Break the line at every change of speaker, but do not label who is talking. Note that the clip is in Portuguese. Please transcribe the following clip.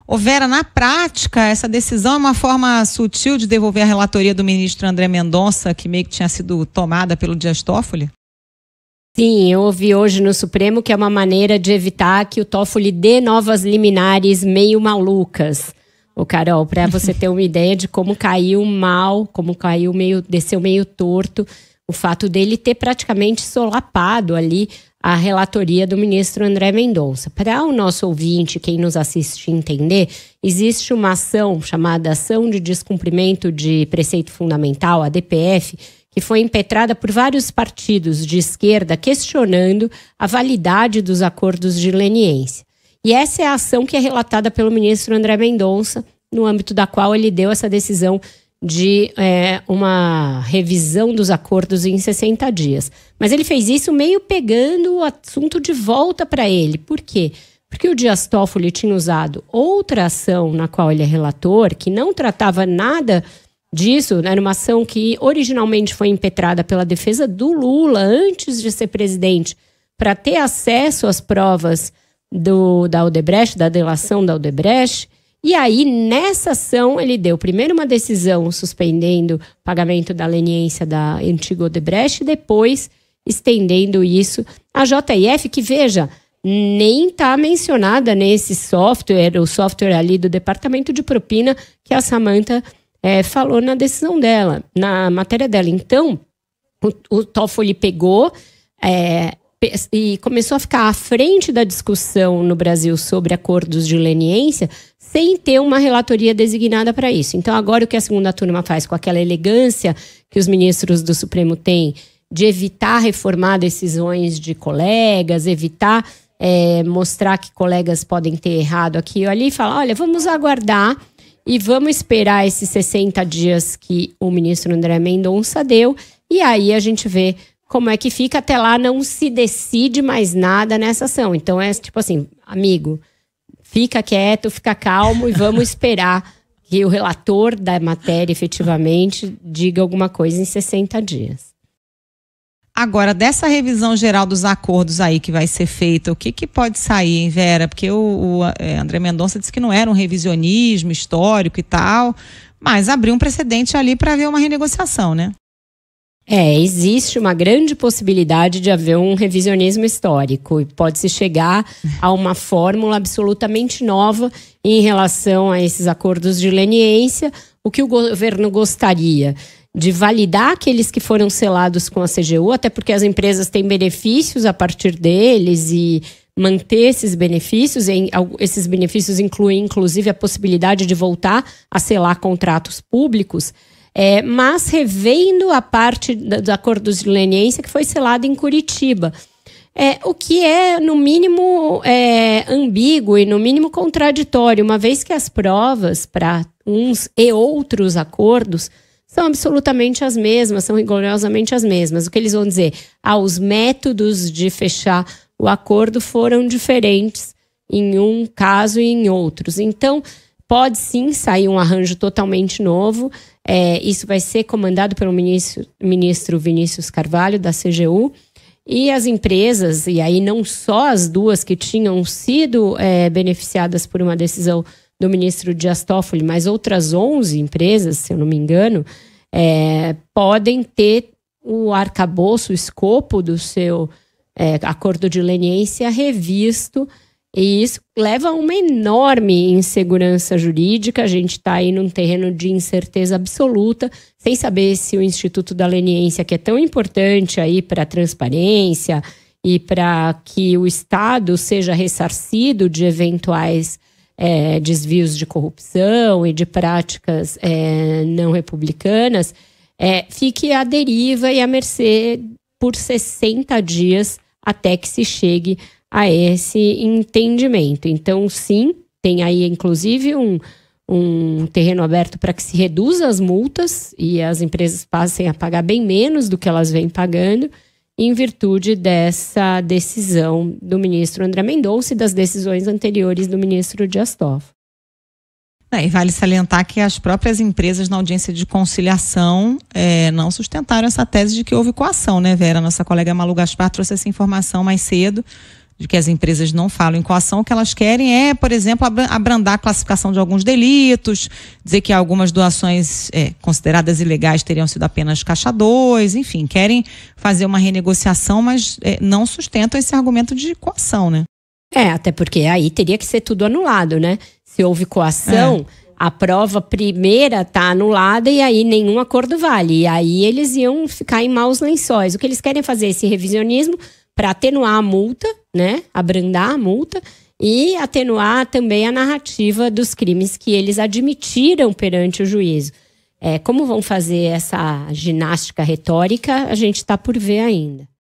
Ô Vera, na prática, essa decisão é uma forma sutil de devolver a relatoria do ministro André Mendonça, que meio que tinha sido tomada pelo Dias Toffoli?
Sim, eu ouvi hoje no Supremo que é uma maneira de evitar que o Toffoli dê novas liminares meio malucas. Ô Carol, para você ter uma ideia de como caiu mal, como caiu desceu meio torto, o fato dele ter praticamente solapado ali a relatoria do ministro André Mendonça. Para o nosso ouvinte, quem nos assiste entender, existe uma ação chamada Ação de Descumprimento de Preceito Fundamental, a DPF, que foi impetrada por vários partidos de esquerda questionando a validade dos acordos de leniência. E essa é a ação que é relatada pelo ministro André Mendonça, no âmbito da qual ele deu essa decisão de uma revisão dos acordos em 60 dias. Mas ele fez isso meio pegando o assunto de volta para ele. Por quê? Porque o Dias Toffoli tinha usado outra ação na qual ele é relator, que não tratava nada disso, era uma ação que originalmente foi impetrada pela defesa do Lula antes de ser presidente, para ter acesso às provas da Odebrecht, da delação da Odebrecht. E aí, nessa ação, ele deu primeiro uma decisão suspendendo o pagamento da leniência da antiga Odebrecht e depois estendendo isso à JF, que, veja, nem está mencionada nesse software, o software ali do Departamento de Propina, que a Samantha falou na decisão dela, na matéria dela. Então, o Toffoli pegou e começou a ficar à frente da discussão no Brasil sobre acordos de leniência, sem ter uma relatoria designada para isso. Então, agora o que a segunda turma faz com aquela elegância que os ministros do Supremo têm de evitar reformar decisões de colegas, evitar mostrar que colegas podem ter errado aqui ou ali, fala, olha, vamos aguardar e vamos esperar esses 60 dias que o ministro André Mendonça deu, e aí a gente vê como é que fica. Até lá não se decide mais nada nessa ação. Então é tipo assim, amigo, fica quieto, fica calmo e vamos esperar que o relator da matéria efetivamente diga alguma coisa em 60 dias.
Agora, dessa revisão geral dos acordos aí que vai ser feita, o que pode sair, hein, Vera? Porque o André Mendonça disse que não era um revisionismo histórico e tal, mas abriu um precedente ali para haver uma renegociação, né?
Existe uma grande possibilidade de haver um revisionismo histórico e pode-se chegar a uma fórmula absolutamente nova em relação a esses acordos de leniência. O que o governo gostaria de validar aqueles que foram selados com a CGU, até porque as empresas têm benefícios a partir deles e manter esses benefícios. Esses benefícios incluem, inclusive, a possibilidade de voltar a selar contratos públicos, mas revendo a parte dos acordos de leniência que foi selada em Curitiba. O que é, no mínimo, ambíguo e, no mínimo, contraditório, uma vez que as provas para uns e outros acordos são absolutamente as mesmas, são rigorosamente as mesmas. O que eles vão dizer? Os métodos de fechar o acordo foram diferentes em um caso e em outros. Então, pode sim sair um arranjo totalmente novo. Isso vai ser comandado pelo ministro Vinícius Carvalho, da CGU. E as empresas, e aí não só as duas que tinham sido beneficiadas por uma decisão do ministro Dias Toffoli, mas outras 11 empresas, se eu não me engano, podem ter o arcabouço, o escopo do seu acordo de leniência revisto, e isso leva a uma enorme insegurança jurídica. A gente está aí num terreno de incerteza absoluta, sem saber se o Instituto da Leniência, que é tão importante aí para a transparência e para que o Estado seja ressarcido de eventuais desvios de corrupção e de práticas não republicanas, fique à deriva e à mercê por 60 dias até que se chegue a esse entendimento. Então, sim, tem aí, inclusive, um terreno aberto para que se reduza as multas e as empresas passem a pagar bem menos do que elas vêm pagando, em virtude dessa decisão do ministro André Mendonça e das decisões anteriores do ministro Dias Toffoli.
E vale salientar que as próprias empresas na audiência de conciliação não sustentaram essa tese de que houve coação, né, Vera? Nossa colega Malu Gaspar trouxe essa informação mais cedo. de que as empresas não falam em coação. O que elas querem é, por exemplo, abrandar a classificação de alguns delitos, dizer que algumas doações consideradas ilegais teriam sido apenas caixa 2, enfim, querem fazer uma renegociação, mas não sustentam esse argumento de coação, né?
Até porque aí teria que ser tudo anulado, né? Se houve coação, a prova primeira está anulada e aí nenhum acordo vale. E aí eles iam ficar em maus lençóis. O que eles querem fazer é esse revisionismo para atenuar a multa, né? Abrandar a multa e atenuar também a narrativa dos crimes que eles admitiram perante o juízo. Como vão fazer essa ginástica retórica, a gente está por ver ainda.